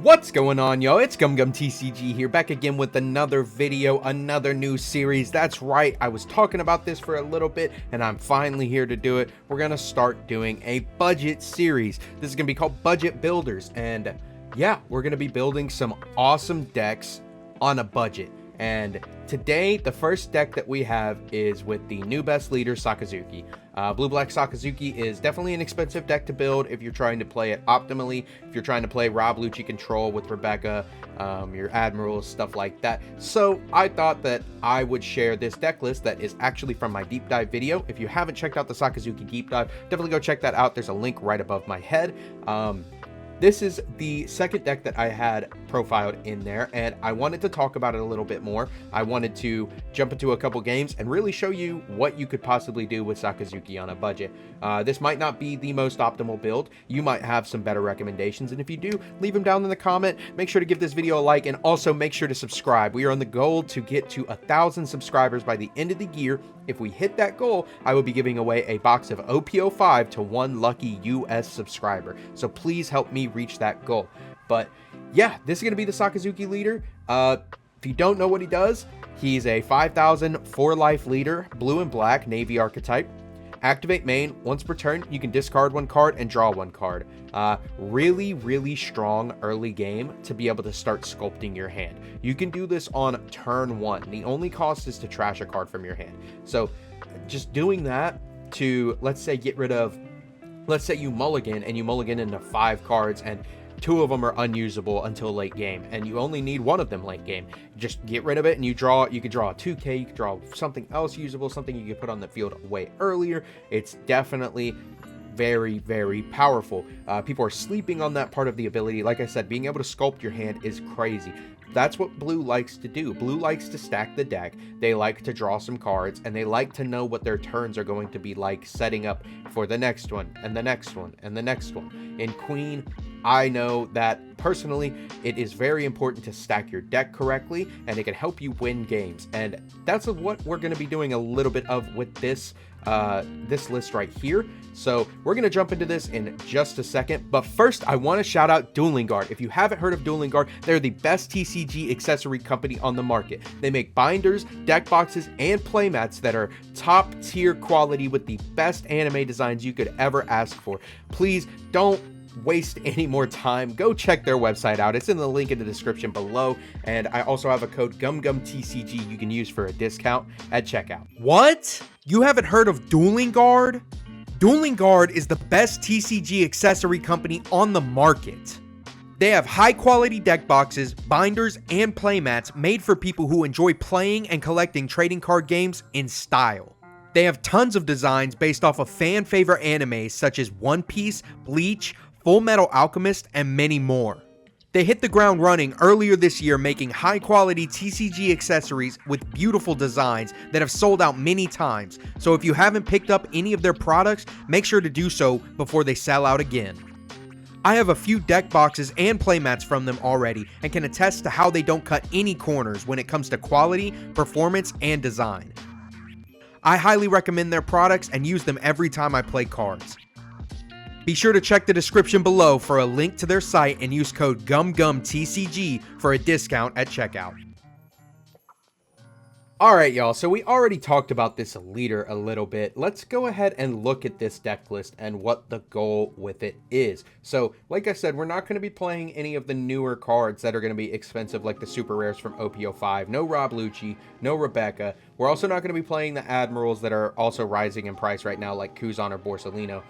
What's going on, yo? It's TCG here, back again with another video, another new series. That's right, I was talking about this for a little bit, and I'm finally here to do it. We're gonna start doing a budget series. This is gonna be called Budget Builders, and yeah, we're gonna be building some awesome decks on a budget. And today, the first deck that we have is with the new best leader, Sakazuki. Blue-Black Sakazuki is definitely an expensive deck to build if you're trying to play it optimally, if you're trying to play Rob Lucci control with Rebecca, your admirals, stuff like that. So I thought that I would share this deck list that is actually from my deep dive video. If you haven't checked out the Sakazuki deep dive, definitely go check that out. There's a link right above my head. This is the second deck that I had profiled in there, and I wanted to talk about it a little bit more. I wanted to jump into a couple games and really show you what you could possibly do with Sakazuki on a budget. This might not be the most optimal build. You might have some better recommendations, and if you do, leave them down in the comment. Make sure to give this video a like, and also make sure to subscribe. We are on the goal to get to 1,000 subscribers by the end of the year. If we hit that goal, I will be giving away a box of Op05 to one lucky US subscriber. So please help me reach that goal. But yeah, this is going to be the Sakazuki leader. If you don't know what he does, he's a 5,000 4-life leader, blue and black, navy archetype. Activate main. Once per turn, you can discard one card and draw one card. Really strong early game to be able to start sculpting your hand. You can do this on turn 1. The only cost is to trash a card from your hand. So just doing that to, let's say, get rid of, let's say you mulligan, and you mulligan into 5 cards, and 2 of them are unusable until late game, and you only need 1 of them late game. Just get rid of it, and you could draw a 2K, you could draw something else usable, something you could put on the field way earlier. It's definitely very powerful. People are sleeping on that part of the ability. Like I said, being able to sculpt your hand is crazy. That's what blue likes to do. Blue likes to stack the deck. They like to draw some cards, and they like to know what their turns are going to be like, setting up for the next one, and the next one, and the next one. In Queen, I know that personally, it is very important to stack your deck correctly, and it can help you win games. And that's what we're going to be doing a little bit of with this list right here. So we're going to jump into this in just a second. But first, I want to shout out Dueling Guard. If you haven't heard of Dueling Guard, they're the best TCG accessory company on the market. They make binders, deck boxes, and playmats that are top tier quality with the best anime designs you could ever ask for. Please don't waste any more time. Go check their website out. It's in the link in the description below, and I also have a code GumGumTCG you can use for a discount at checkout. What? You haven't heard of Dueling Guard? Dueling Guard is the best TCG accessory company on the market. They have high quality deck boxes, binders, and playmats made for people who enjoy playing and collecting trading card games in style. They have tons of designs based off of fan favorite animes such as One Piece, Bleach, Full Metal Alchemist, and many more. They hit the ground running earlier this year, making high quality TCG accessories with beautiful designs that have sold out many times. So if you haven't picked up any of their products, make sure to do so before they sell out again. I have a few deck boxes and playmats from them already, and can attest to how they don't cut any corners when it comes to quality, performance, and design. I highly recommend their products and use them every time I play cards. Be sure to check the description below for a link to their site and use code GumGumTCG for a discount at checkout. Alright, y'all, so we already talked about this leader a little bit. Let's go ahead and look at this deck list and what the goal with it is. So, like I said, we're not going to be playing any of the newer cards that are going to be expensive, like the super rares from Op05. No Rob Lucci, no Rebecca. We're also not going to be playing the admirals that are also rising in price right now, like Kuzan or Borsalino.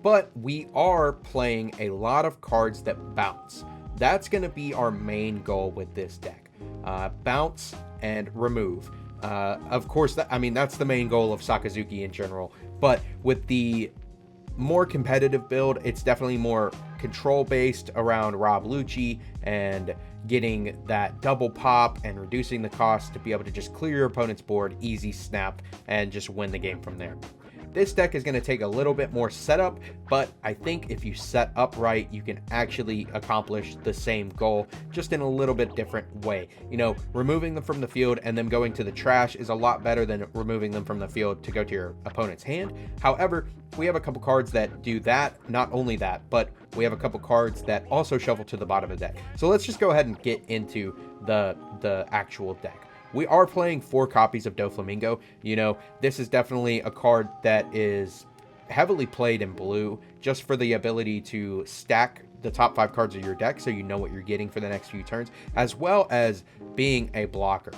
But we are playing a lot of cards that bounce. That's going to be our main goal with this deck. Bounce and remove. Of course, that's the main goal of Sakazuki in general. But with the more competitive build, it's definitely more control based around Rob Lucci and getting that double pop and reducing the cost to be able to just clear your opponent's board, easy snap, and just win the game from there. This deck is going to take a little bit more setup, but I think if you set up right, you can actually accomplish the same goal, just in a little bit different way. You know, removing them from the field and them going to the trash is a lot better than removing them from the field to go to your opponent's hand. However, we have a couple cards that do that. Not only that, but we have a couple cards that also shuffle to the bottom of the deck. So let's just go ahead and get into the actual deck. We are playing 4 copies of Doflamingo. You know, this is definitely a card that is heavily played in blue, just for the ability to stack the top 5 cards of your deck so you know what you're getting for the next few turns, as well as being a blocker.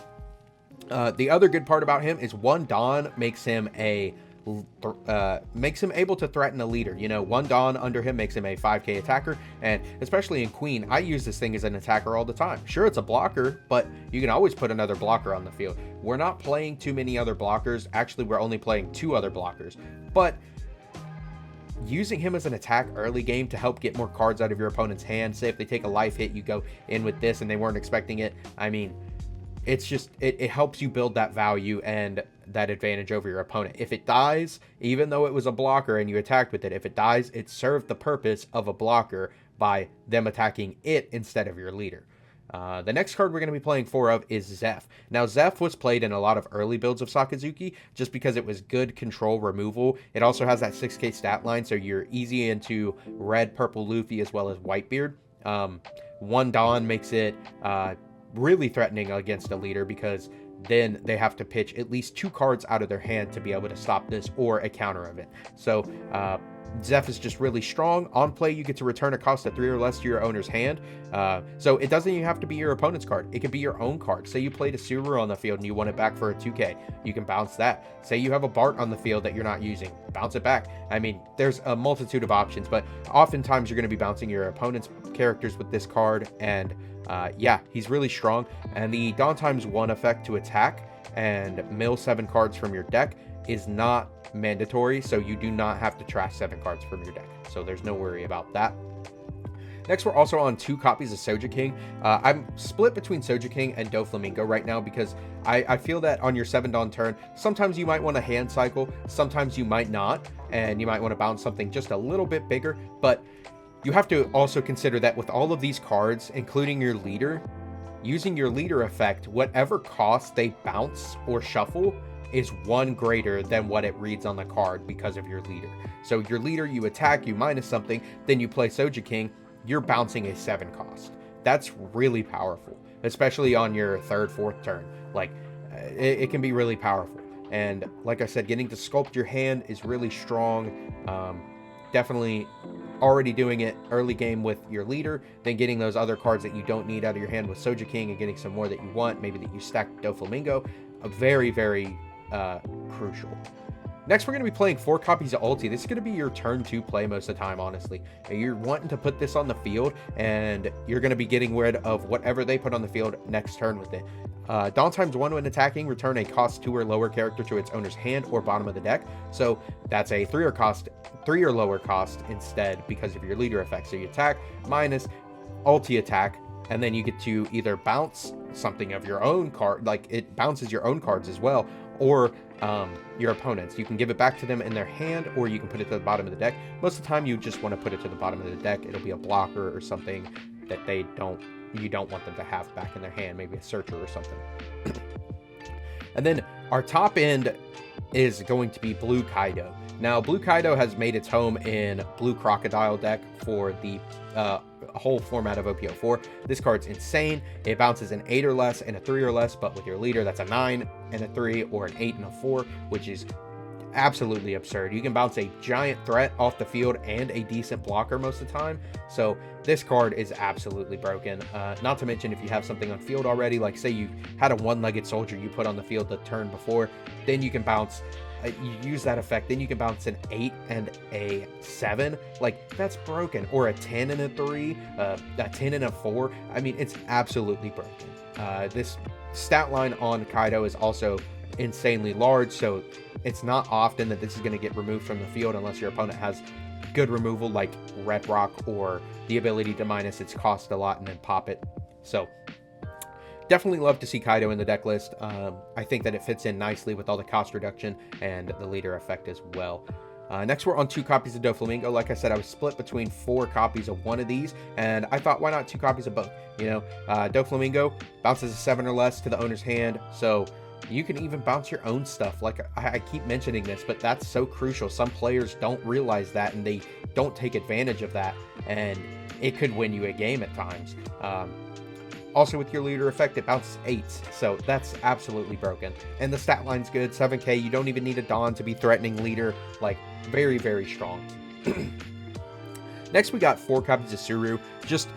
The other good part about him is 1 Dawn makes him able to threaten a leader. You know, 1 Dawn under him makes him a 5k attacker, and especially in Queen, I use this thing as an attacker all the time. Sure, it's a blocker, but you can always put another blocker on the field. We're not playing too many other blockers. Actually, we're only playing 2 other blockers, but using him as an attack early game to help get more cards out of your opponent's hand. Say if they take a life hit, you go in with this and they weren't expecting it. I mean, it's just, it helps you build that value and that advantage over your opponent. If it dies, even though it was a blocker and you attacked with it, if it dies, it served the purpose of a blocker by them attacking it instead of your leader. The next card we're going to be playing 4 of is Zeph. Now, Zeph was played in a lot of early builds of Sakazuki just because it was good control removal. It also has that 6k stat line, so you're easy into red, purple Luffy as well as Whitebeard. 1 Dawn makes it really threatening against a leader because then they have to pitch at least 2 cards out of their hand to be able to stop this or a counter of it. So Zeph is just really strong. On play, you get to return a cost of 3 or less to your owner's hand. So it doesn't even have to be your opponent's card. It can be your own card. Say you played a Subaru on the field and you want it back for a 2k. You can bounce that. Say you have a Bart on the field that you're not using. Bounce it back. I mean, there's a multitude of options, but oftentimes you're going to be bouncing your opponent's characters with this card. And yeah, he's really strong. And the Dawn times 1 effect to attack and mill 7 cards from your deck is not mandatory, so you do not have to trash 7 cards from your deck, so there's no worry about that. Next, we're also on 2 copies of Soja King. I'm split between Soja King and Doflamingo right now because I feel that on your 7 Dawn turn, sometimes you might want to hand cycle, sometimes you might not, and you might want to bounce something just a little bit bigger, but you have to also consider that with all of these cards, including your leader, using your leader effect, whatever cost they bounce or shuffle is 1 greater than what it reads on the card because of your leader. So your leader, you attack, you minus something, then you play Soja King, you're bouncing a 7 cost. That's really powerful, especially on your 3rd, 4th turn. Like, it can be really powerful. And like I said, getting to sculpt your hand is really strong. Definitely already doing it early game with your leader, then getting those other cards that you don't need out of your hand with Soja King and getting some more that you want, maybe that you stack Doflamingo. Very, very crucial. Next, we're going to be playing 4 copies of Ulti. This is going to be your turn 2 play most of the time, honestly. You're wanting to put this on the field, and you're going to be getting rid of whatever they put on the field next turn with it. Dawn times 1 when attacking, return a cost 2 or lower character to its owner's hand or bottom of the deck. So that's a 3 or lower cost instead because of your leader effect. So you attack, minus, Ulti attack, and then you get to either bounce something of your own card, like it bounces your own cards as well, or your opponent's. You can give it back to them in their hand, or you can put it to the bottom of the deck. Most of the time, you just want to put it to the bottom of the deck. It'll be a blocker or something that you don't want them to have back in their hand, maybe a searcher or something. And then our top end is going to be Blue Kaido. Now, Blue Kaido has made its home in Blue Crocodile deck for the whole format of OP04. This card's insane. It bounces an 8 or less and a 3 or less, but with your leader, that's a 9 and a 3 or an 8 and a 4, which is absolutely absurd. You can bounce a giant threat off the field and a decent blocker most of the time. So this card is absolutely broken. Not to mention if you have something on field already, like say you had a 1-legged soldier you put on the field the turn before, then you can bounce, you use that effect, then you can bounce an 8 and a 7. Like, that's broken. Or a 10 and a 3, a 10 and a 4. I mean, it's absolutely broken. This stat line on Kaido is also insanely large, so it's not often that this is going to get removed from the field unless your opponent has good removal like Red Rock or the ability to minus its cost a lot and then pop it. So definitely love to see Kaido in the deck list. I think that it fits in nicely with all the cost reduction and the leader effect as well. Next, we're on 2 copies of Doflamingo. Like I said, I was split between 4 copies of one of these, and I thought, why not 2 copies of both? You know, Doflamingo bounces a 7 or less to the owner's hand, so you can even bounce your own stuff. Like, I keep mentioning this, but that's so crucial. Some players don't realize that, and they don't take advantage of that, and it could win you a game at times. Also, with your leader effect, it bounces 8s, so that's absolutely broken. And the stat line's good, 7k, you don't even need a Dawn to be threatening leader, like, very, very strong. Next, we got 4 copies of Suru, just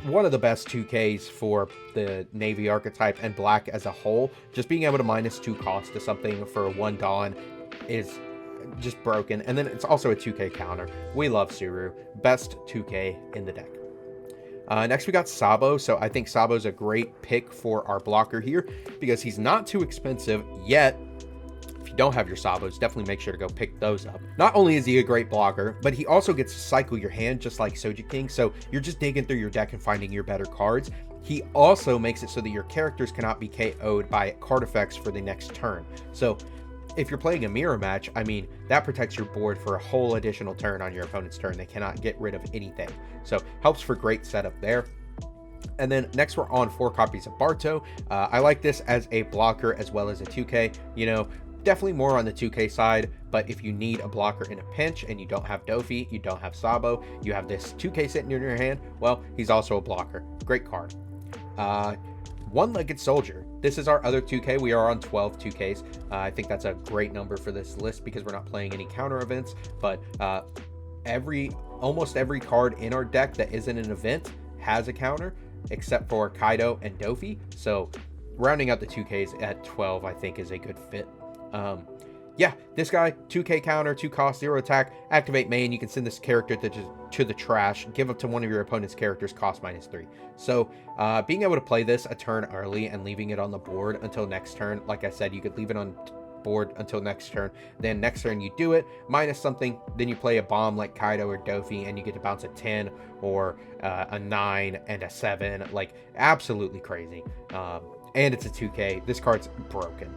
one of the best 2Ks for the Navy archetype and black as a whole. Just being able to -2 cost to something for 1 Dawn is just broken. And then it's also a 2k counter. We love Suru, best 2k in the deck. Next, we got Sabo. So I think Sabo's a great pick for our blocker here because he's not too expensive yet. If you don't have your Sabos, definitely make sure to go pick those up. Not only is he a great blocker, but he also gets to cycle your hand just like Soji King. So you're just digging through your deck and finding your better cards. He also makes it so that your characters cannot be KO'd by card effects for the next turn. So if you're playing a mirror match, I mean, that protects your board for a whole additional turn on your opponent's turn. They cannot get rid of anything. So helps for great setup there. And then next, we're on 4 copies of Barto. I like this as a blocker as well as a 2k. You know, definitely more on the 2k side, but if you need a blocker in a pinch and you don't have Dofi, you don't have Sabo, you have this 2k sitting in your hand, well, he's also a blocker. Great card. One-Legged Soldier. This is our other 2k. We are on 12 2ks. I think that's a great number for this list because we're not playing any counter events, but almost every card in our deck that isn't an event has a counter, except for Kaido and Dofi. So rounding out the 2ks at 12, I think, is a good fit. Yeah, this guy, 2k counter, 2 cost, 0 attack, activate main. You can send this character to the trash, give up to one of your opponent's characters, cost -3. So being able to play this a turn early and leaving it on the board until next turn, like I said, you could leave it on board until next turn. Then next turn you do it, minus something, then you play a bomb like Kaido or Dofi, and you get to bounce a 10 or a 9 and a 7. Like, absolutely crazy. And it's a 2k. This card's broken.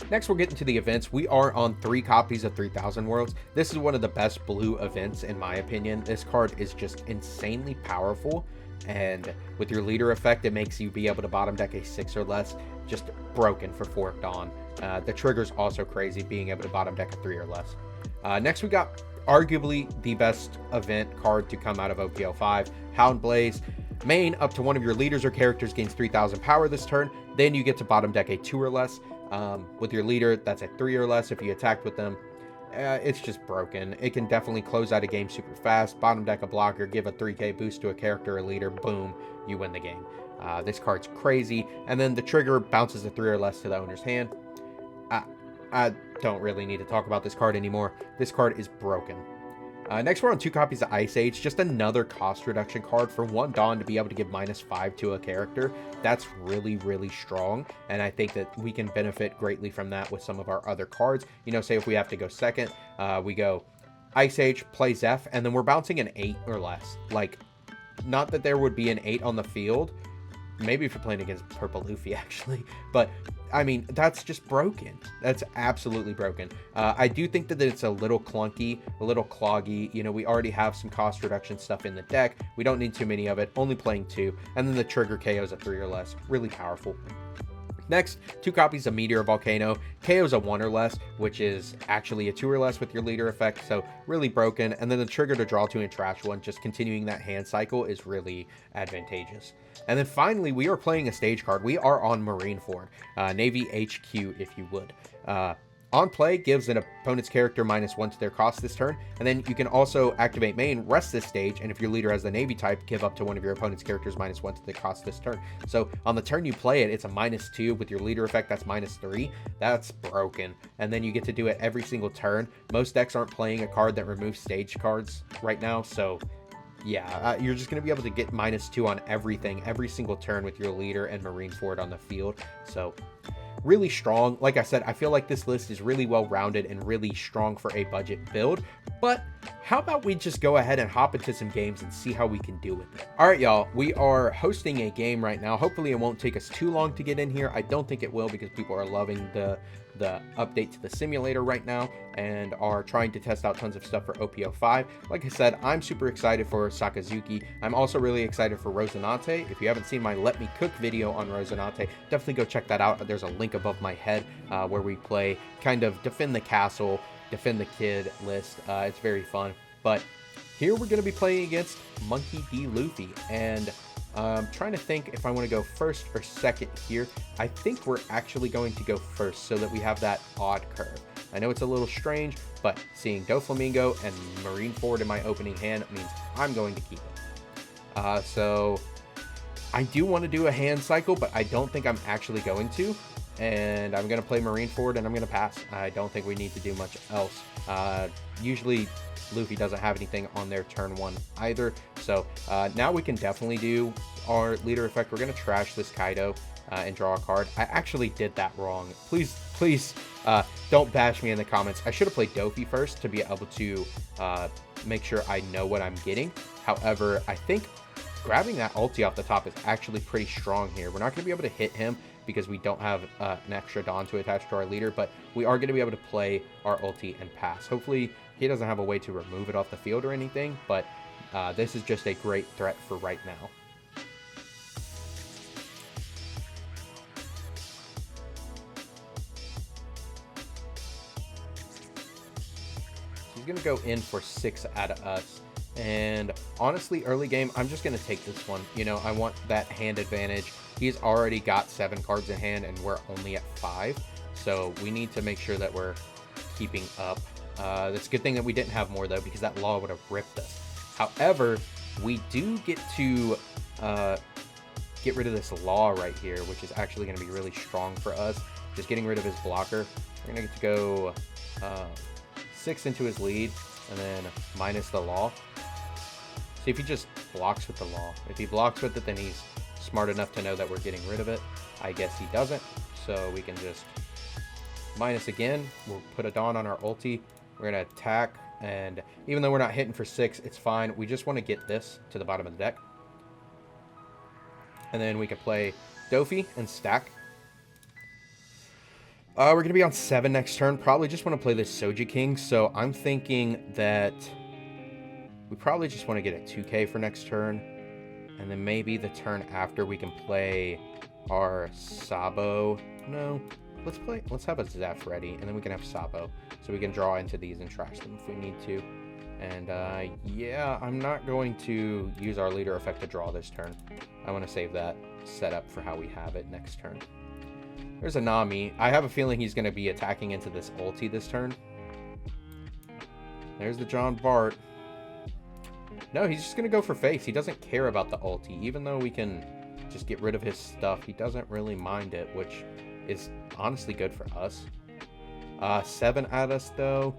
Next, we're getting to the events. We are on 3 copies of 3000 Worlds. This is one of the best blue events, in my opinion. This card is just insanely powerful, and with your leader effect, it makes you be able to bottom deck a 6 or less. Just broken for 4 Dawn. The trigger's also crazy, being able to bottom deck a 3 or less. Next, we got arguably the best event card to come out of OP05, Hound Blaze. Main, up to one of your leaders or characters gains 3000 power this turn. Then you get to bottom deck a 2 or less. With your leader, that's a 3 or less if you attacked with them. It's just broken. It can definitely close out a game super fast, bottom deck a blocker, give a 3k boost to a character or leader, boom, you win the game. This card's crazy. And then the trigger bounces a 3 or less to the owner's hand. I don't really need to talk about this card anymore. This card is broken. Next, we're on 2 copies of Ice Age. Just another cost reduction card for 1 Dawn to be able to give -5 to a character. That's really, really strong. And I think that we can benefit greatly from that with some of our other cards. You know, say if we have to go second, we go Ice Age, play Zeph, and then we're bouncing an 8 or less. Like, not that there would be an 8 on the field. Maybe if you're playing against Purple Luffy, actually. But, I mean, that's just broken. That's absolutely broken. I do think that it's a little clunky, a little cloggy. You know, we already have some cost reduction stuff in the deck. We don't need too many of it. Only playing 2. And then the trigger KO's a 3 or less. Really powerful. Next, 2 copies of Meteor Volcano. KO's a 1 or less, which is actually a 2 or less with your leader effect, so really broken. And then the trigger to draw 2 and trash 1, just continuing that hand cycle is really advantageous. And then finally, we are playing a stage card. We are on Marineford, Navy HQ, if you would. On play, gives an opponent's character -1 to their cost this turn, and then you can also activate main, rest this stage, and if your leader has the Navy type, give up to one of your opponent's characters -1 to the cost this turn. So on the turn you play it, it's a -2. With your leader effect, that's -3. That's broken. And then you get to do it every single turn. Most decks aren't playing a card that removes stage cards right now, so yeah, you're just going to be able to get -2 on everything, every single turn with your leader and Marineford on the field. So really strong. Like I said, I feel like this list is really well rounded and really strong for a budget build. But how about we just go ahead and hop into some games and see how we can do with it. All right, y'all, we are hosting a game right now. Hopefully it won't take us too long to get in here. I don't think it will, because people are loving the update to the simulator right now and are trying to test out tons of stuff for Op05. Like I said, I'm super excited for Sakazuki. I'm also really excited for Rosinante. If you haven't seen my Let Me Cook video on Rosinante, definitely go check that out. There's a link above my head where we play kind of defend the castle, defend the kid list. It's very fun. But here we're going to be playing against Monkey D. Luffy, and I'm trying to think if I want to go first or second here. I think we're actually going to go first so that we have that odd curve. I know it's a little strange, but seeing Doflamingo and Marineford in my opening hand means I'm going to keep it. So I do want to do a hand cycle, but I don't think I'm actually going to. And I'm going to play Marineford and I'm going to pass. I don't think we need to do much else. Usually Luffy doesn't have anything on their turn one either. So now we can definitely do our leader effect. We're going to trash this Kaido and draw a card. I actually did that wrong. Please don't bash me in the comments. I should have played Dofi first to be able to make sure I know what I'm getting. However, I think grabbing that ulti off the top is actually pretty strong here. We're not going to be able to hit him because we don't have an extra Dawn to attach to our leader, but we are going to be able to play our ulti and pass. Hopefully he doesn't have a way to remove it off the field or anything, but this is just a great threat for right now. He's going to go in for 6 out of us. And honestly, early game, I'm just going to take this one. You know, I want that hand advantage. He's already got 7 cards in hand, and we're only at 5. So we need to make sure that we're keeping up. It's a good thing that we didn't have more, though, because that law would have ripped us. However, we do get to get rid of this law right here, which is actually going to be really strong for us. Just getting rid of his blocker. We're going to get to go 6 into his lead, and then minus the law. See if he just blocks with the law. If he blocks with it, then he's smart enough to know that we're getting rid of it. I guess he doesn't, so we can just minus again. We'll put a Dawn on our ulti. We're going to attack, and even though we're not hitting for 6, it's fine. We just want to get this to the bottom of the deck. And then we can play Dofi and stack. We're going to be on 7 next turn. Probably just want to play this Soja King, so I'm thinking that we probably just want to get a 2K for next turn. And then maybe the turn after we can play our Sabo. No, let's have a Zeph ready, and then we can have Sabo. So we can draw into these and trash them if we need to. And yeah, I'm not going to use our leader effect to draw this turn. I want to save that setup for how we have it next turn. There's a Nami. I have a feeling he's going to be attacking into this ulti this turn. There's the John Bart. No, he's just going to go for face. He doesn't care about the ulti. Even though we can just get rid of his stuff, he doesn't really mind it, which is honestly good for us. 7 at us, though.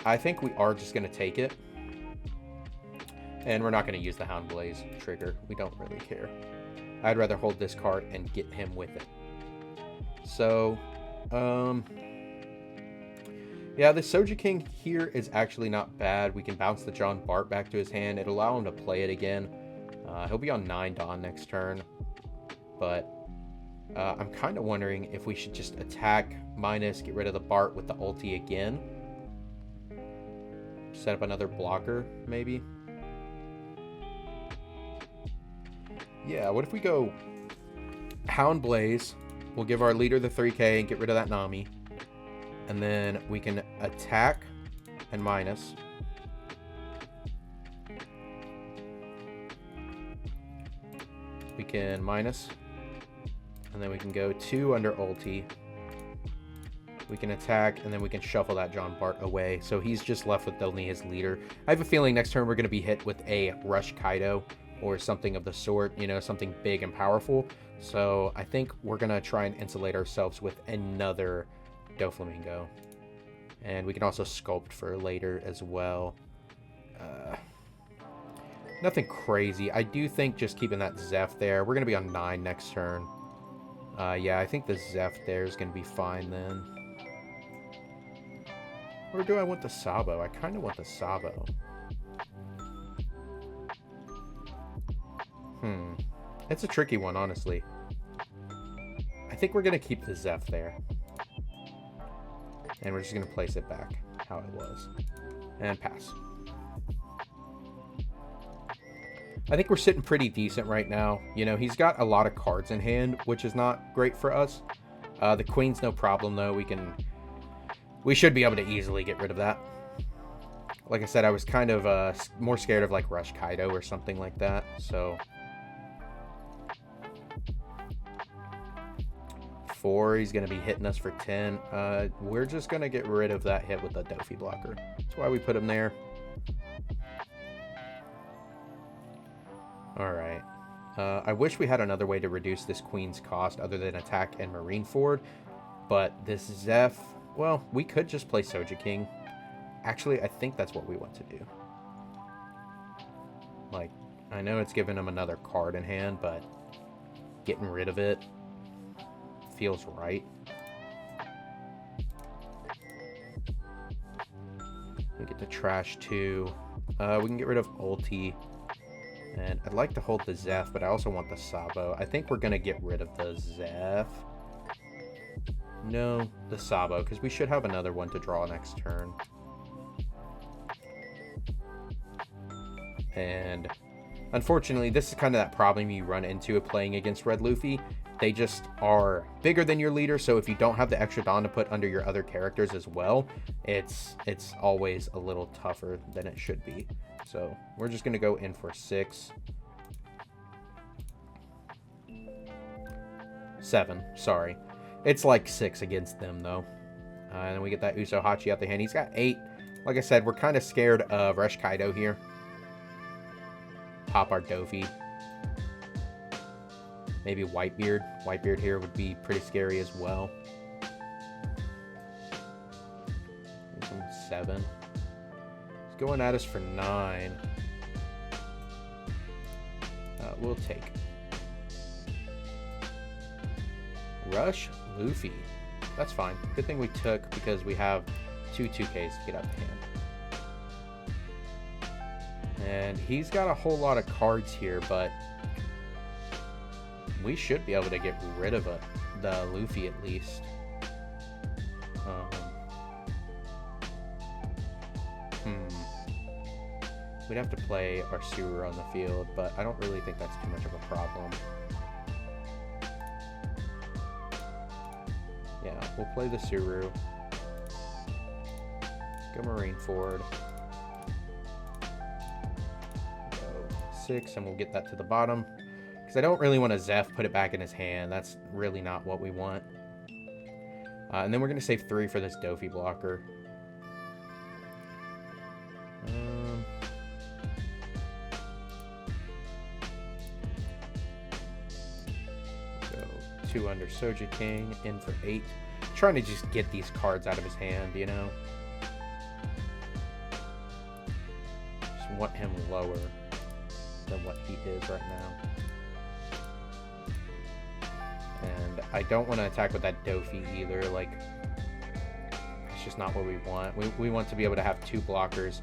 I think we are just going to take it. And we're not going to use the Hound Blaze trigger. We don't really care. I'd rather hold this card and get him with it. So, yeah, the Soja King here is actually not bad. We can bounce the John Bart back to his hand. It'll allow him to play it again. He'll be on 9 Dawn next turn. But I'm kind of wondering if we should just attack minus, get rid of the Bart with the ulti again. Set up another blocker, maybe. Yeah, what if we go Hound Blaze? We'll give our leader the 3K and get rid of that Nami. And then we can attack and minus. We can minus. And then we can go 2 under ulti. We can attack, and then we can shuffle that John Bart away. So he's just left with only his leader. I have a feeling next turn we're going to be hit with a Rush Kaido or something of the sort, you know, something big and powerful. So I think we're going to try and insulate ourselves with another Doflamingo. And we can also sculpt for later as well. Nothing crazy. I do think just keeping that Zeph there. We're going to be on 9 next turn. Yeah, I think the Zeph there is going to be fine then. Or do I want the Sabo? I kind of want the Sabo. It's a tricky one, honestly. I think we're going to keep the Zeph there. And we're just going to place it back how it was. And pass. I think we're sitting pretty decent right now. You know, he's got a lot of cards in hand, which is not great for us. The Queen's no problem, though. We should be able to easily get rid of that. Like I said, I was kind of more scared of, like, Rush Kaido or something like that, so... 4, he's going to be hitting us for 10. We're just going to get rid of that hit with the Dofi blocker. That's why we put him there. Alright. I wish we had another way to reduce this Queen's cost other than attack and Marineford. But this Zeph, well, we could just play Soja King. Actually, I think that's what we want to do. Like, I know it's giving him another card in hand, but getting rid of it feels right. We get to trash 2. We can get rid of ulti. And I'd like to hold the Zeph, but I also want the Sabo. I think we're going to get rid of the Zeph. No, the Sabo, because we should have another one to draw next turn. And unfortunately, this is kind of that problem you run into playing against Red Luffy. They just are bigger than your leader, so if you don't have the extra Dawn to put under your other characters as well, it's always a little tougher than it should be. So we're just going to go in for 6. 7, sorry. It's like 6 against them, though. And then we get that Uso Hachi out the hand. He's got 8. Like I said, we're kind of scared of Rush Kaido here. Pop our Dofi. Maybe Whitebeard. Whitebeard here would be pretty scary as well. 7. He's going at us for 9. We'll take. Rush Luffy. That's fine. Good thing we took because we have 2 2Ks to get out of hand. And he's got a whole lot of cards here, but we should be able to get rid of the Luffy at least. We'd have to play our Suru on the field, but I don't really think that's too much of a problem. Yeah, we'll play the Suru. Go Marineford. Go 6, and we'll get that to the bottom. Because I don't really want to Zeph put it back in his hand. That's really not what we want. And then we're going to save 3 for this Dofi blocker. Go 2 under Soja King, in for 8. Trying to just get these cards out of his hand, you know? Just want him lower than what he is right now. And I don't want to attack with that Dofi either. Like, it's just not what we want. We want to be able to have 2 blockers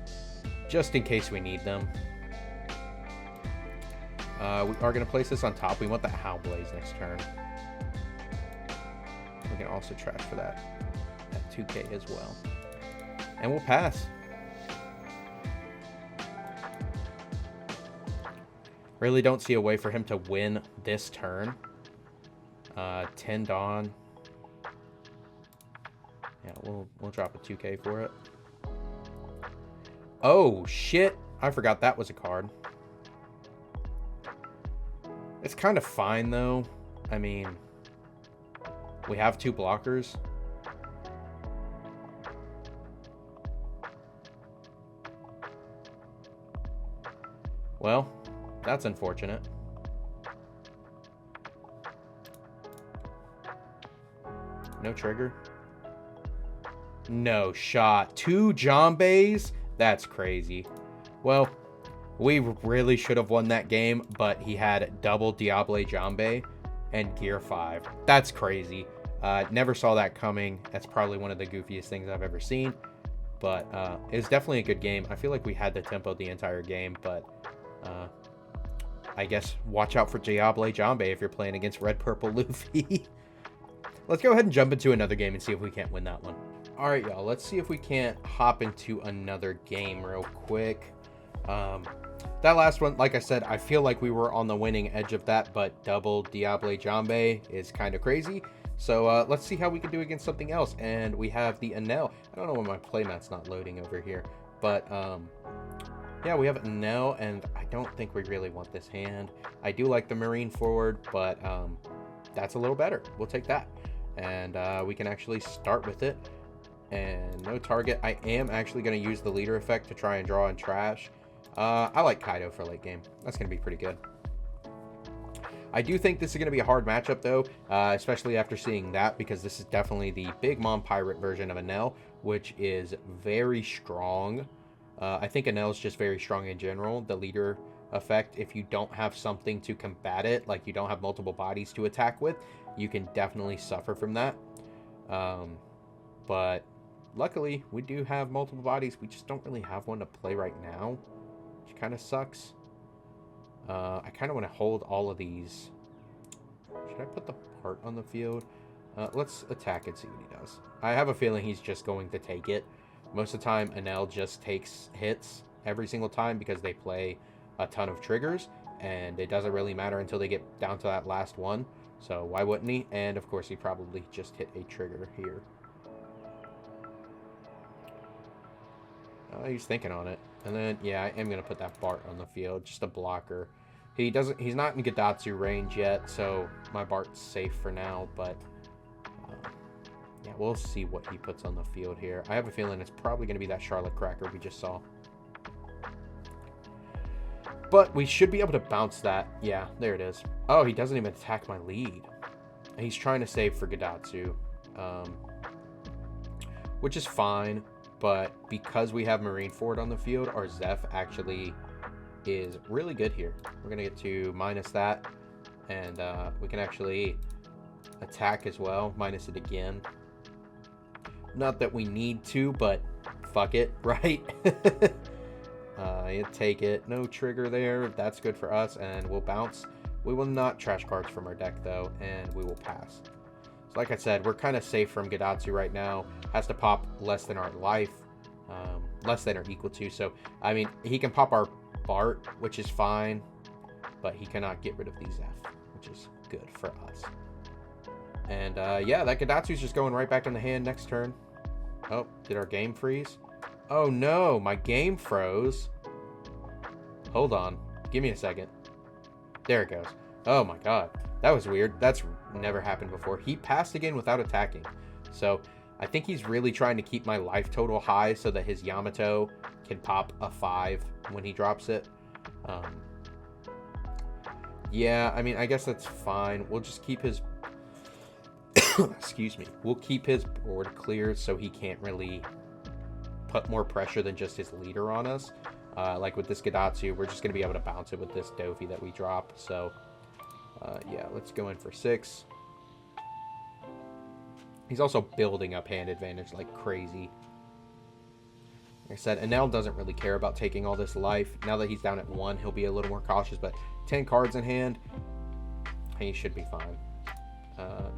just in case we need them. We are going to place this on top. We want that Howl Blaze next turn. We can also trash for that 2K as well. And we'll pass. Really don't see a way for him to win this turn. 10 Dawn. Yeah, we'll drop a 2K for it. Oh, shit. I forgot that was a card. It's kind of fine, though. I mean, we have 2 blockers. Well, that's unfortunate. No trigger. No shot. 2 Jambeys? That's crazy. Well, we really should have won that game, but he had double Diable Jambe and Gear 5. That's crazy. Never saw that coming. That's probably one of the goofiest things I've ever seen. But it's definitely a good game. I feel like we had the tempo the entire game, but I guess watch out for Diable Jambe if you're playing against Red Purple Luffy. Let's go ahead and jump into another game and see if we can't win that one. All right, y'all. Let's see if we can't hop into another game real quick. That last one, like I said, I feel like we were on the winning edge of that, but double Diable Jambe is kind of crazy. So let's see how we can do against something else. And we have the Enel. I don't know why my playmat's not loading over here, but yeah, we have Enel, and I don't think we really want this hand. I do like the Marine forward, but that's a little better. We'll take that. And we can actually start with it. And no target. I am actually going to use the leader effect to try and draw and trash. I like Kaido for late game. That's going to be pretty good. I do think this is going to be a hard matchup, though, especially after seeing that, because this is definitely the Big Mom Pirate version of Enel, which is very strong. I think Enel is just very strong in general. The leader effect, if you don't have something to combat it, like you don't have multiple bodies to attack with, you can definitely suffer from that. But luckily, we do have multiple bodies. We just don't really have one to play right now, which kind of sucks. I kind of want to hold all of these. Should I put the part on the field? Let's attack and see what he does. I have a feeling he's just going to take it. Most of the time, Enel just takes hits every single time because they play a ton of triggers, and it doesn't really matter until they get down to that last one. So why wouldn't he? And of course, he probably just hit a trigger here. He's thinking on it. And then, yeah, I am going to put that Bart on the field, just a blocker. He's not in Gadatsu range yet, so my Bart's safe for now, but yeah, we'll see what he puts on the field here. I have a feeling it's probably going to be that Charlotte Cracker we just saw. But we should be able to bounce that. Yeah, there it is. Oh, he doesn't even attack my lead. He's trying to save for Gadatsu, which is fine. But because we have Marine Ford on the field, our Zeph actually is really good here. We're going to get to minus that, and we can actually attack as well, minus it again. Not that we need to, but fuck it, right? You take it. No trigger there. That's good for us, and we'll bounce. We will not trash cards from our deck, though, and we will pass. So like I said, we're kind of safe from Gadatsu right now. Has to pop less than our life, less than or equal to. So, I mean, he can pop our Bart, which is fine, but he cannot get rid of these F, which is good for us. And, yeah, that Gadatsu's just going right back in the hand next turn. Oh, did our game freeze? Oh, no, my game froze. Hold on. Give me a second. There it goes. Oh, my God. That was weird. That's never happened before. He passed again without attacking. So I think he's really trying to keep my life total high so that his Yamato can pop a 5 when he drops it. Yeah, I mean, I guess that's fine. We'll just keep his... Excuse me. We'll keep his board clear so he can't really put more pressure than just his leader on us. Like with this Gadatsu, we're just going to be able to bounce it with this Dofi that we drop. So... yeah, let's go in for 6. He's also building up hand advantage like crazy. Like I said, Enel doesn't really care about taking all this life. Now that he's down at 1, he'll be a little more cautious, but 10 cards in hand, he should be fine.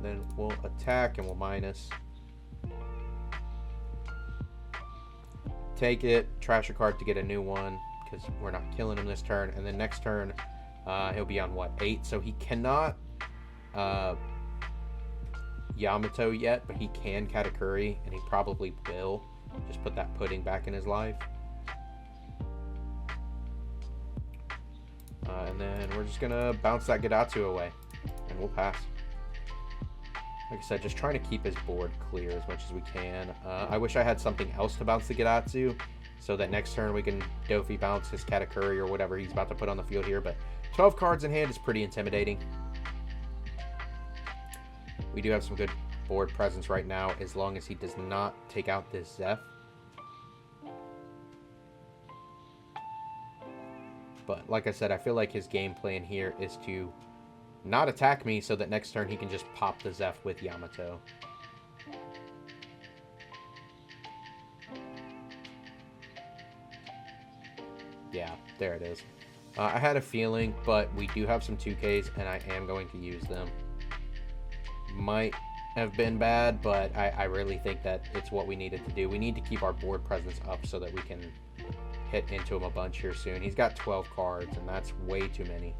Then we'll attack and we'll minus. Take it, trash a card to get a new one, because we're not killing him this turn. And then next turn... he'll be on, what, 8? So he cannot Yamato yet, but he can Katakuri, and he probably will. Just put that pudding back in his life. And then we're just going to bounce that Gadatsu away, and we'll pass. Like I said, just trying to keep his board clear as much as we can. I wish I had something else to bounce the Gadatsu, so that next turn we can Dofi bounce his Katakuri or whatever he's about to put on the field here, but 12 cards in hand is pretty intimidating. We do have some good board presence right now, as long as he does not take out this Zeph. But like I said, I feel like his game plan here is to not attack me so that next turn he can just pop the Zeph with Yamato. Yeah, there it is. I had a feeling, but we do have some 2Ks, and I am going to use them. Might have been bad, but I really think that it's what we needed to do. We need to keep our board presence up so that we can hit into him a bunch here soon. He's got 12 cards, and that's way too many.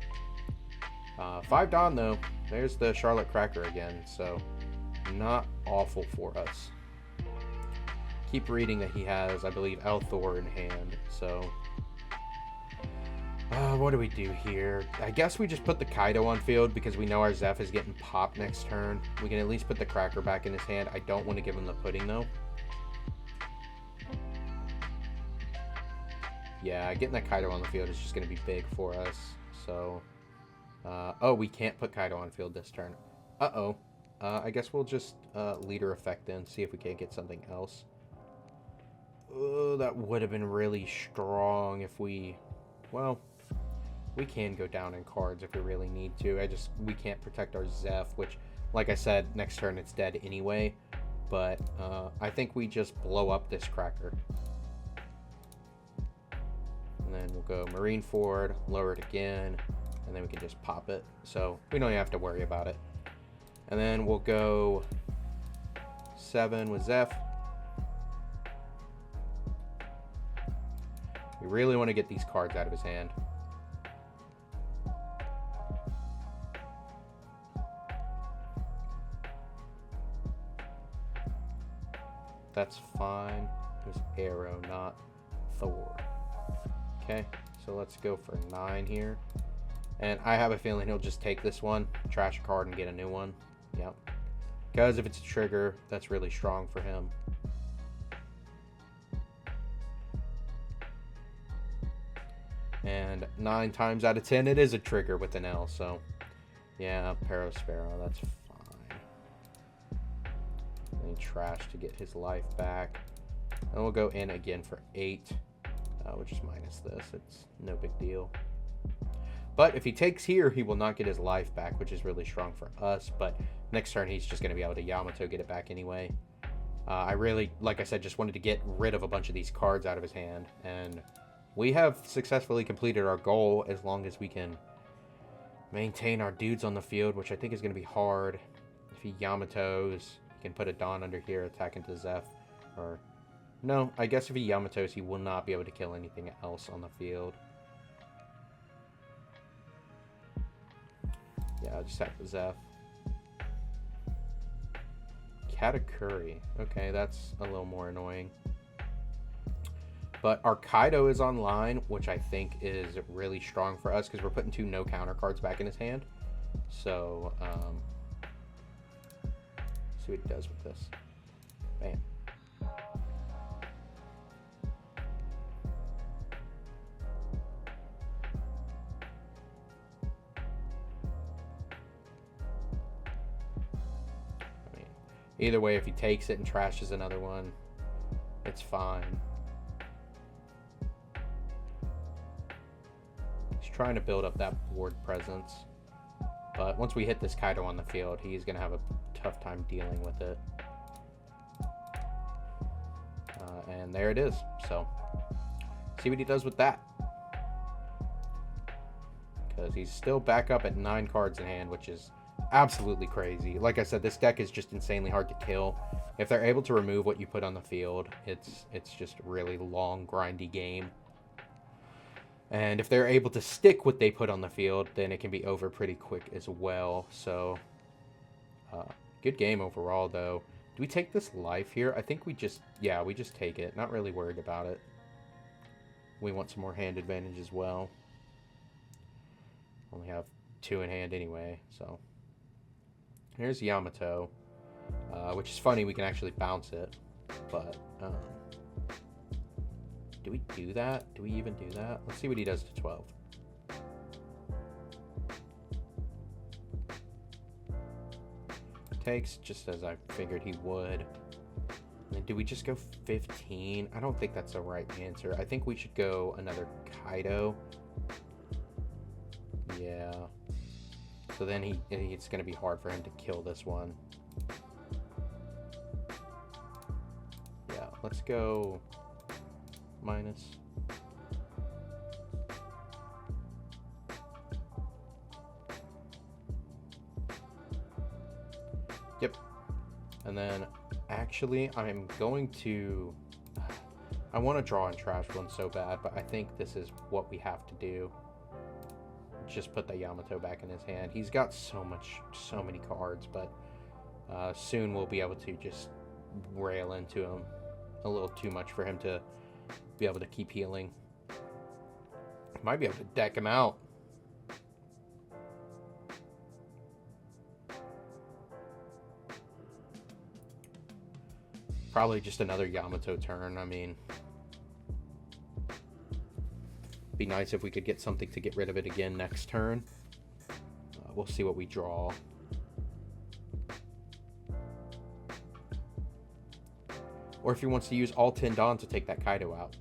5 Dawn, though. There's the Charlotte Cracker again, so not awful for us. Keep reading that he has, I believe, Elthor in hand, so... what do we do here? I guess we just put the Kaido on field because we know our Zeph is getting popped next turn. We can at least put the Cracker back in his hand. I don't want to give him the Pudding, though. Yeah, getting that Kaido on the field is just going to be big for us, so... oh, we can't put Kaido on field this turn. Uh-oh. I guess we'll just leader effect in, see if we can't get something else. Oh, that would have been really strong if we... Well, we can go down in cards if we really need to. We can't protect our Zeph, which, like I said, next turn it's dead anyway. But I think we just blow up this Cracker. And then we'll go Marine Ford, lower it again, and then we can just pop it. So we don't even have to worry about it. And then we'll go 7 with Zeph. We really want to get these cards out of his hand. That's fine. It was Arrow, not Thor. Okay, so let's go for 9 here. And I have a feeling he'll just take this one, trash a card, and get a new one. Yep. Because if it's a trigger, that's really strong for him. And 9 times out of 10, it is a trigger with an L. So, yeah, Parasparrow, that's fine. And trash to get his life back. And we'll go in again for 8, which is minus this. It's no big deal. But if he takes here, he will not get his life back, which is really strong for us. But next turn, he's just going to be able to Yamato get it back anyway. I really, like I said, just wanted to get rid of a bunch of these cards out of his hand. And we have successfully completed our goal as long as we can maintain our dudes on the field, which I think is going to be hard. If he Yamatos, he can put a Dawn under here, attack into Zeph. Or, no, I guess if he Yamatos, he will not be able to kill anything else on the field. Yeah, I'll just have the Zeph. Katakuri. Okay, that's a little more annoying. But our Kaido is online, which I think is really strong for us because we're putting 2 no counter cards back in his hand. So, see what he does with this. Bam. Either way, if he takes it and trashes another one, it's fine. He's trying to build up that board presence. But once we hit this Kaido on the field, he's going to have a tough time dealing with it. And there it is. So, see what he does with that. Because he's still back up at 9 cards in hand, which is absolutely crazy. Like I said, this deck is just insanely hard to kill. If they're able to remove what you put on the field, it's just a really long, grindy game. And if they're able to stick what they put on the field, then it can be over pretty quick as well. So, good game overall, though. Do we take this life here? I think we just, yeah, we just take it. Not really worried about it. We want some more hand advantage as well. Only have 2 in hand anyway, so. Here's Yamato, which is funny, we can actually bounce it, but, do we do that? Do we even do that? Let's see what he does to 12. Takes, just as I figured he would. And then do we just go 15? I don't think that's the right answer. I think we should go another Kaido. Yeah. So then it's going to be hard for him to kill this one. Yeah, let's go minus. Actually, I'm going to... I want to draw in Trash one so bad, but I think this is what we have to do. Just put the Yamato back in his hand. He's got so many cards, but soon we'll be able to just rail into him a little too much for him to be able to keep healing. Might be able to deck him out. Probably just another Yamato turn. I mean, be nice if we could get something to get rid of it again next turn. We'll see what we draw. Or if he wants to use all 10 Dawn to take that Kaido out.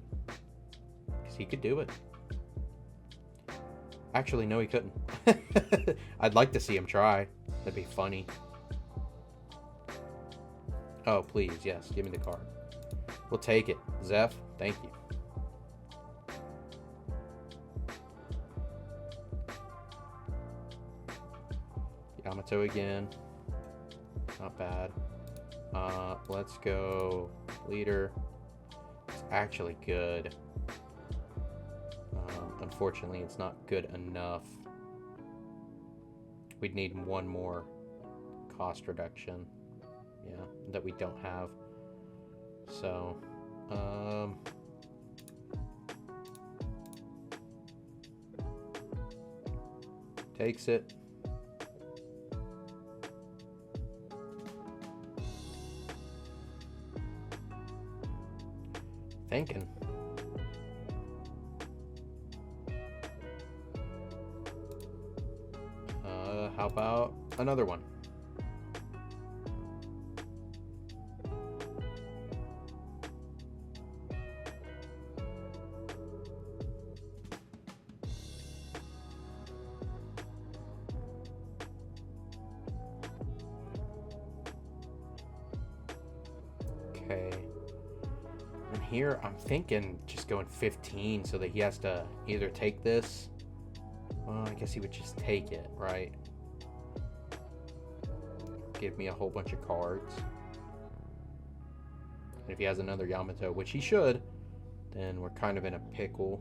Because he could do it. Actually, no, he couldn't. I'd like to see him try. That'd be funny. Oh, please, yes, give me the card. We'll take it. Zeph, thank you. Yamato again. Not bad. Let's go leader. It's actually good. Unfortunately, it's not good enough. We'd need one more cost reduction. Yeah, that we don't have. So, takes it. Thinking. How about another one? Okay. And here I'm thinking just going 15 so that he has to either take this. Well, I guess he would just take it, right? Give me a whole bunch of cards. And if he has another Yamato, which he should, then we're kind of in a pickle.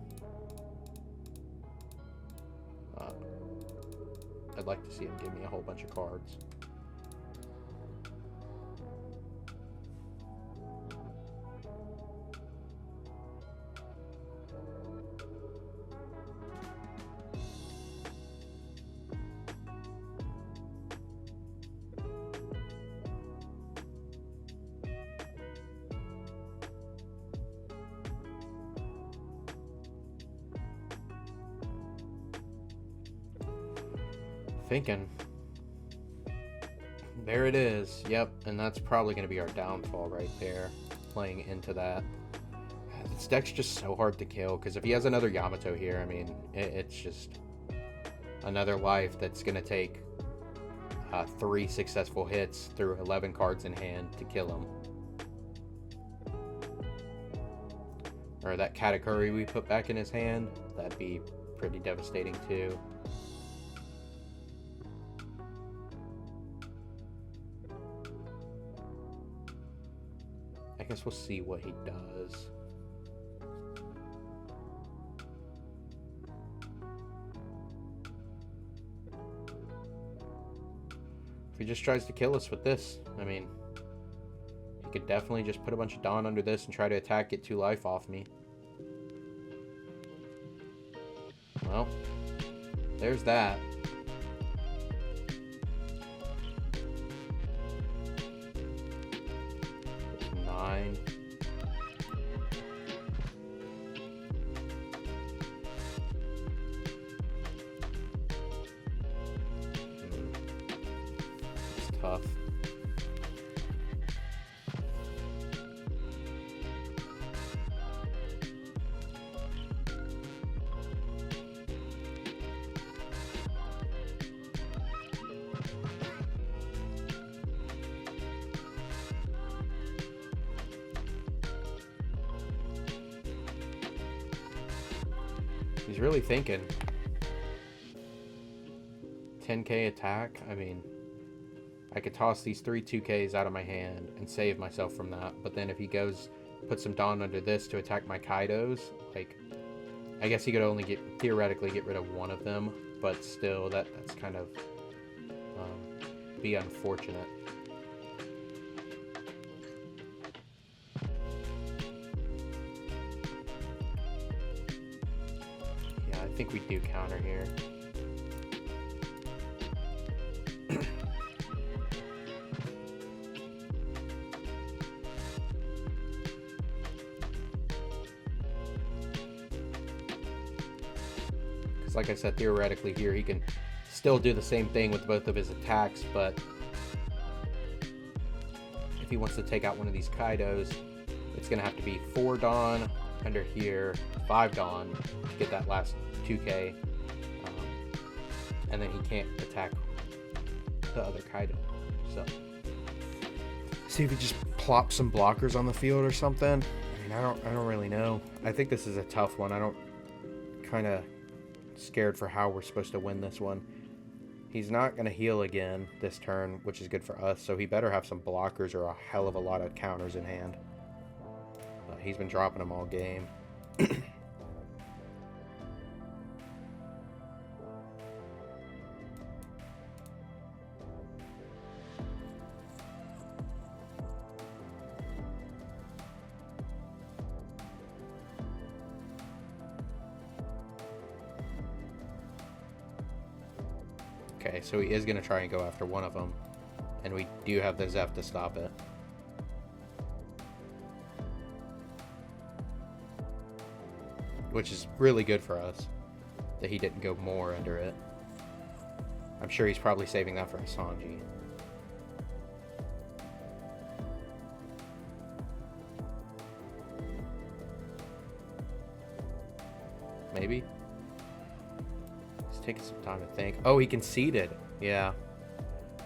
I'd like to see him give me a whole bunch of cards. Thinking. There it is. Yep, and that's probably going to be our downfall right there, playing into that. This deck's just so hard to kill, because if he has another Yamato here, I mean, it's just another life that's going to take 3 successful hits through 11 cards in hand to kill him. Or that Katakuri we put back in his hand, that'd be pretty devastating too. I guess we'll see what he does. If he just tries to kill us with this, I mean, he could definitely just put a bunch of Dawn under this and try to attack, get 2 life off me. Well, there's that. It's tough. He's really thinking. 10k attack? I mean, I could toss these 3 2Ks out of my hand and save myself from that. But then if he goes, put some Dawn under this to attack my Kaidos, like, I guess he could only theoretically get rid of one of them, but still, that's kind of be unfortunate. Yeah, I think we do counter here. Like I said, theoretically here, he can still do the same thing with both of his attacks, but if he wants to take out one of these Kaidos, it's going to have to be 4 Dawn under here, 5 Dawn to get that last 2K, and then he can't attack the other Kaido. So, see if he just plops some blockers on the field or something. I mean, I don't really know. I think this is a tough one. I don't kind of scared for how we're supposed to win this one. He's not going to heal again this turn, which is good for us, so he better have some blockers or a hell of a lot of counters in hand. He's been dropping them all game. Okay, so he is going to try and go after one of them. And we do have the Zeph to stop it. Which is really good for us, that he didn't go more under it. I'm sure he's probably saving that for Sanji. Maybe? Taking some time to think. Oh, he conceded. Yeah.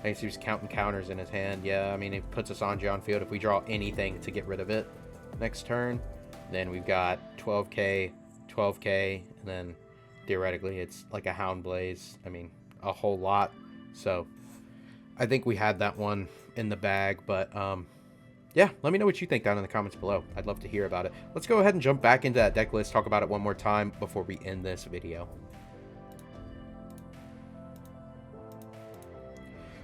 I guess he was counting counters in his hand. Yeah, I mean, it puts us Sanji on field if we draw anything to get rid of it next turn. Then we've got 12K, 12K, and then theoretically it's like a Hound Blaze. I mean, a whole lot. So I think we had that one in the bag, but yeah, let me know what you think down in the comments below. I'd love to hear about it. Let's go ahead and jump back into that deck list, talk about it one more time before we end this video.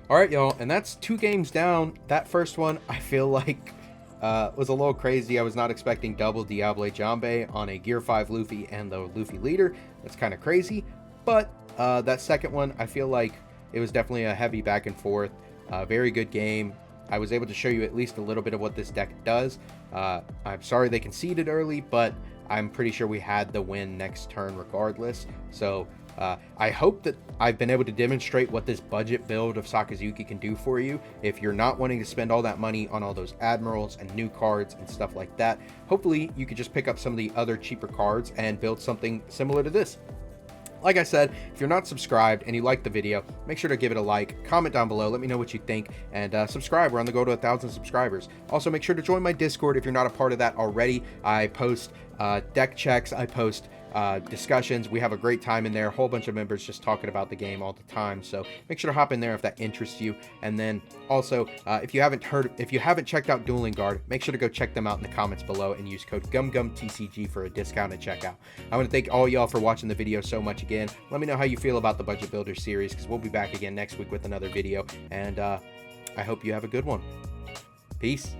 Alright, y'all, and that's 2 games down. That first one, I feel like, was a little crazy. I was not expecting double Diable Jambe on a Gear 5 Luffy and the Luffy leader. That's kind of crazy. But that second one, I feel like it was definitely a heavy back and forth. Very good game. I was able to show you at least a little bit of what this deck does. I'm sorry they conceded early, but I'm pretty sure we had the win next turn regardless. So I hope that I've been able to demonstrate what this budget build of Sakazuki can do for you. If you're not wanting to spend all that money on all those admirals and new cards and stuff like that, hopefully you could just pick up some of the other cheaper cards and build something similar to this. Like I said, if you're not subscribed and you like the video, make sure to give it a like, comment down below, let me know what you think, and subscribe. We're on the go to 1,000 subscribers. Also, make sure to join my Discord if you're not a part of that already. I post deck checks, I post discussions. We have a great time in there, a whole bunch of members just talking about the game all the time, so make sure to hop in there if that interests you. And then also, if you haven't checked out Dueling Guard, make sure to go check them out in the comments below and use code GumGumTCG for a discount at checkout. I want to thank all y'all for watching the video so much again. Let me know how you feel about the Budget Builder series, because we'll be back again next week with another video, and I hope you have a good one. Peace.